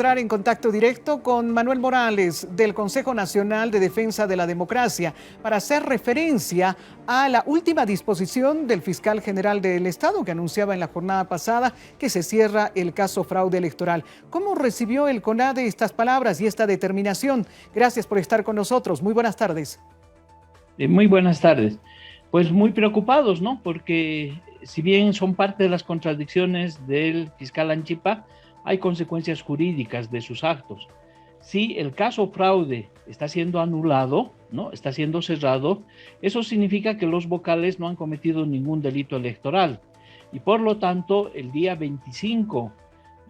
entrar en contacto directo con Manuel Morales del Consejo Nacional de Defensa de la Democracia para hacer referencia a la última disposición del fiscal general del Estado que anunciaba en la jornada pasada que se cierra el caso fraude electoral. ¿Cómo recibió el CONADE estas palabras y esta determinación? Gracias por estar con nosotros. Muy buenas tardes. Muy buenas tardes. Pues muy preocupados, ¿no? Porque si bien son parte de las contradicciones del fiscal Anchipa, hay consecuencias jurídicas de sus actos. Si el caso fraude está siendo anulado, ¿no? Está siendo cerrado, eso significa que los vocales no han cometido ningún delito electoral. Y por lo tanto, el día 25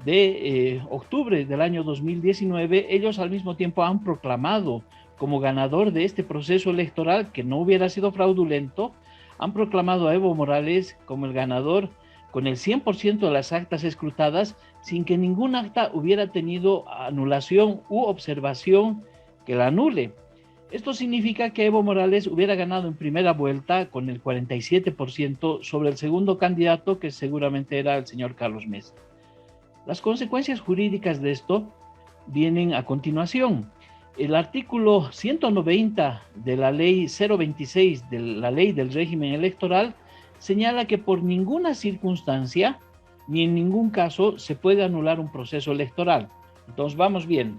de octubre del año 2019, ellos al mismo tiempo han proclamado como ganador de este proceso electoral que no hubiera sido fraudulento, han proclamado a Evo Morales como el ganador con el 100% de las actas escrutadas, sin que ningún acta hubiera tenido anulación u observación que la anule. Esto significa que Evo Morales hubiera ganado en primera vuelta con el 47% sobre el segundo candidato, que seguramente era el señor Carlos Mesa. Las consecuencias jurídicas de esto vienen a continuación. El artículo 190 de la ley 026 de la ley del régimen electoral señala que por ninguna circunstancia ni en ningún caso se puede anular un proceso electoral. Entonces vamos bien.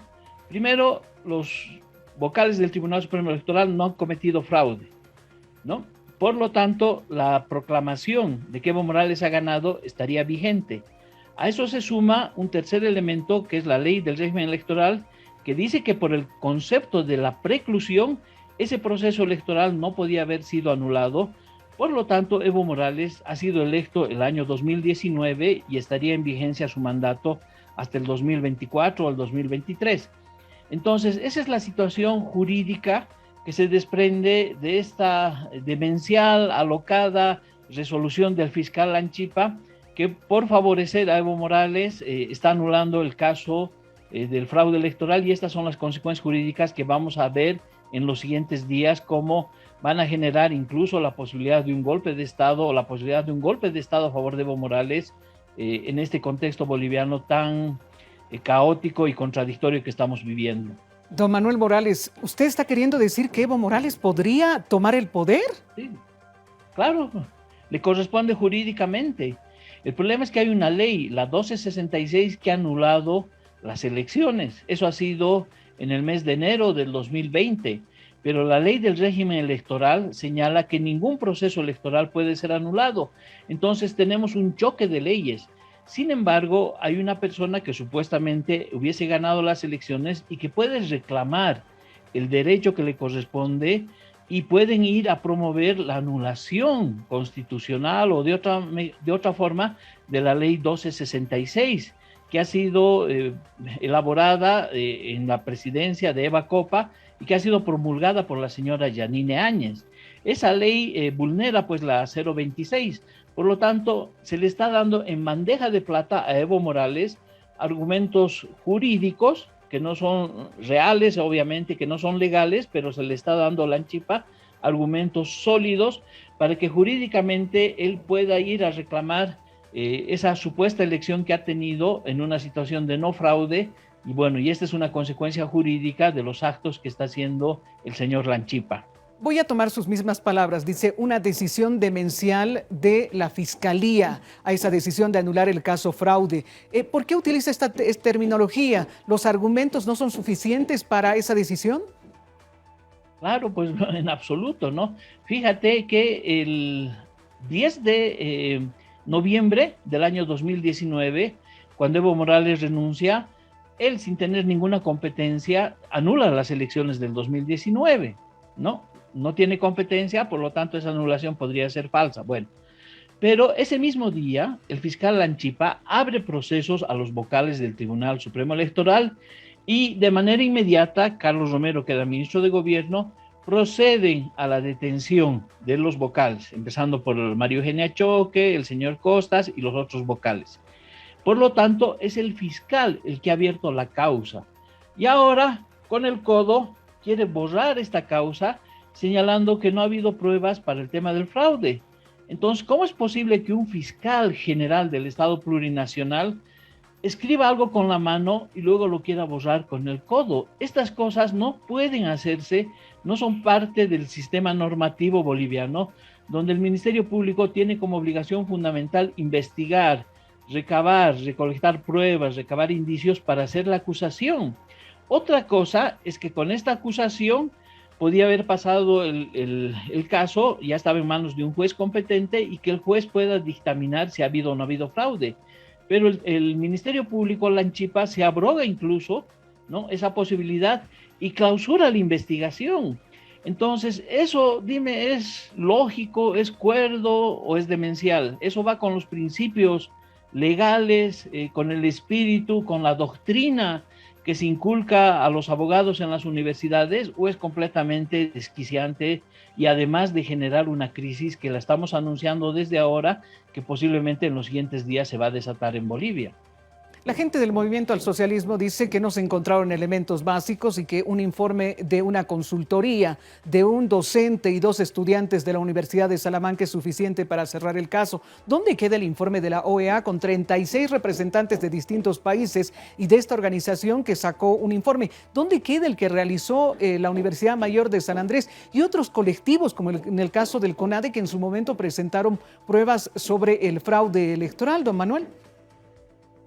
Primero, los vocales del Tribunal Supremo Electoral no han cometido fraude, ¿no? Por lo tanto, la proclamación de que Evo Morales ha ganado estaría vigente. A eso se suma un tercer elemento, que es la ley del régimen electoral, que dice que por el concepto de la preclusión, ese proceso electoral no podía haber sido anulado. Por lo tanto, Evo Morales ha sido electo el año 2019 y estaría en vigencia su mandato hasta el 2024 o el 2023. Entonces, esa es la situación jurídica que se desprende de esta demencial, alocada resolución del fiscal Anchipa, que por favorecer a Evo Morales está anulando el caso del fraude electoral, y estas son las consecuencias jurídicas que vamos a ver en los siguientes días, cómo van a generar incluso la posibilidad de un golpe de Estado o la posibilidad de un golpe de Estado a favor de Evo Morales en este contexto boliviano tan caótico y contradictorio que estamos viviendo. Don Manuel Morales, ¿usted está queriendo decir que Evo Morales podría tomar el poder? Sí, claro, le corresponde jurídicamente. El problema es que hay una ley, la 1266, que ha anulado las elecciones. Eso ha sido en el mes de enero del 2020, pero la ley del régimen electoral señala que ningún proceso electoral puede ser anulado. Entonces tenemos un choque de leyes. Sin embargo, hay una persona que supuestamente hubiese ganado las elecciones y que puede reclamar el derecho que le corresponde, y pueden ir a promover la anulación constitucional o de otra forma de la ley 1266, que ha sido elaborada en la presidencia de Eva Copa y que ha sido promulgada por la señora Yanine Áñez. Esa ley vulnera pues la 026, por lo tanto se le está dando en bandeja de plata a Evo Morales argumentos jurídicos que no son reales, obviamente, que no son legales, pero se le está dando a la Anchipa argumentos sólidos para que jurídicamente él pueda ir a reclamar esa supuesta elección que ha tenido en una situación de no fraude. Y bueno, y esta es una consecuencia jurídica de los actos que está haciendo el señor Lanchipa. Voy a tomar sus mismas palabras. Dice una decisión demencial de la Fiscalía a esa decisión de anular el caso fraude. ¿Por qué utiliza esta terminología? ¿Los argumentos no son suficientes para esa decisión? Claro, pues en absoluto, ¿no? Fíjate que el 10 de noviembre del año 2019, cuando Evo Morales renuncia, él, sin tener ninguna competencia, anula las elecciones del 2019, ¿no? No tiene competencia, por lo tanto esa anulación podría ser falsa. Bueno, pero ese mismo día el fiscal Lanchipa abre procesos a los vocales del Tribunal Supremo Electoral y de manera inmediata Carlos Romero, que era ministro de Gobierno, proceden a la detención de los vocales, empezando por María Eugenia Choque, el señor Costas y los otros vocales. Por lo tanto, es el fiscal el que ha abierto la causa. Y ahora, con el codo, quiere borrar esta causa, señalando que no ha habido pruebas para el tema del fraude. Entonces, ¿cómo es posible que un fiscal general del Estado plurinacional escriba algo con la mano y luego lo quiera borrar con el codo. Estas cosas no pueden hacerse, no son parte del sistema normativo boliviano, donde el Ministerio Público tiene como obligación fundamental investigar, recabar, recolectar pruebas, recabar indicios para hacer la acusación. Otra cosa es que con esta acusación podía haber pasado el caso, ya estaba en manos de un juez competente y que el juez pueda dictaminar si ha habido o no ha habido fraude. Pero el Ministerio Público, la ANCHIPA, se abroga incluso, ¿no?, esa posibilidad y clausura la investigación. Entonces, eso, dime, ¿es lógico, es cuerdo o es demencial? ¿Eso va con los principios legales, con el espíritu, con la doctrina que se inculca a los abogados en las universidades, o es completamente desquiciante y además de generar una crisis que la estamos anunciando desde ahora, que posiblemente en los siguientes días se va a desatar en Bolivia? La gente del Movimiento al Socialismo dice que no se encontraron elementos básicos y que un informe de una consultoría de un docente y dos estudiantes de la Universidad de Salamanca es suficiente para cerrar el caso. ¿Dónde queda el informe de la OEA con 36 representantes de distintos países y de esta organización que sacó un informe? ¿Dónde queda el que realizó la Universidad Mayor de San Andrés y otros colectivos, como en el caso del CONADE, que en su momento presentaron pruebas sobre el fraude electoral, don Manuel?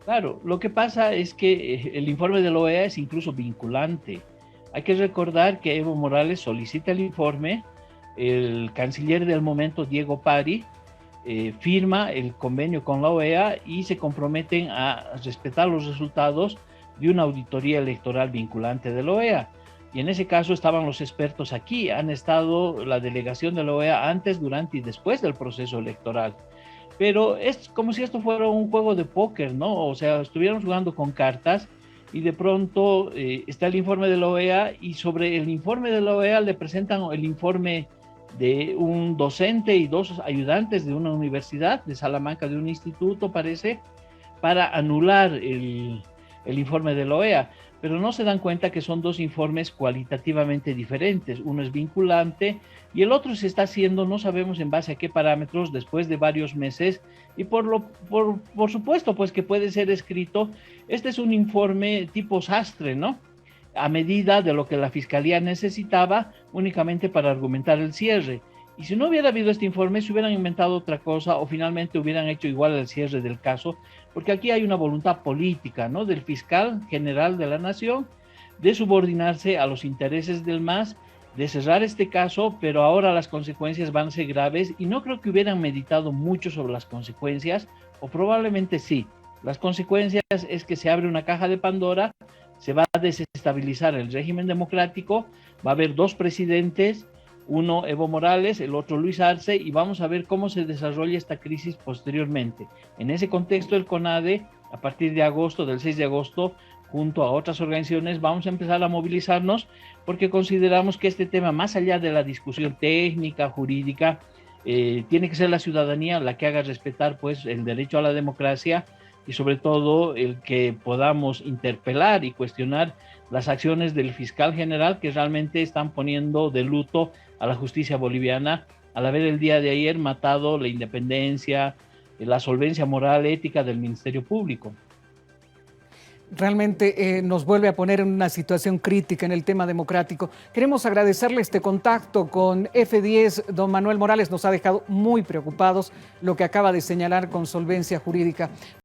Claro, lo que pasa es que el informe de la OEA es incluso vinculante. Hay que recordar que Evo Morales solicita el informe, el canciller del momento, Diego Pari, firma el convenio con la OEA y se comprometen a respetar los resultados de una auditoría electoral vinculante de la OEA. Y en ese caso estaban los expertos aquí, han estado la delegación de la OEA antes, durante y después del proceso electoral. Pero es como si esto fuera un juego de póker, ¿no? O sea, estuvieran jugando con cartas y de pronto está el informe de la OEA y sobre el informe de la OEA le presentan el informe de un docente y dos ayudantes de una universidad, de Salamanca, de un instituto, parece, para anular el informe de la OEA. Pero no se dan cuenta que son dos informes cualitativamente diferentes. Uno es vinculante y el otro se está haciendo, no sabemos en base a qué parámetros, después de varios meses, y por supuesto, pues que puede ser escrito. Este es un informe tipo sastre, ¿no?, a medida de lo que la Fiscalía necesitaba únicamente para argumentar el cierre. Y si no hubiera habido este informe, se hubieran inventado otra cosa o finalmente hubieran hecho igual el cierre del caso, porque aquí hay una voluntad política, ¿no?, del fiscal general de la nación de subordinarse a los intereses del MAS, de cerrar este caso, pero ahora las consecuencias van a ser graves y no creo que hubieran meditado mucho sobre las consecuencias, o probablemente sí. Las consecuencias es que se abre una caja de Pandora, se va a desestabilizar el régimen democrático, va a haber dos presidentes, uno Evo Morales, el otro Luis Arce, y vamos a ver cómo se desarrolla esta crisis posteriormente. En ese contexto, el CONADE, a partir de agosto, del 6 de agosto, junto a otras organizaciones, vamos a empezar a movilizarnos porque consideramos que este tema, más allá de la discusión técnica, jurídica, tiene que ser la ciudadanía la que haga respetar, pues, el derecho a la democracia y sobre todo el que podamos interpelar y cuestionar las acciones del fiscal general, que realmente están poniendo de luto a la justicia boliviana al haber el día de ayer matado la independencia, la solvencia moral, ética del Ministerio Público. Realmente nos vuelve a poner en una situación crítica en el tema democrático. Queremos agradecerle este contacto con F10. Don Manuel Morales nos ha dejado muy preocupados lo que acaba de señalar con solvencia jurídica.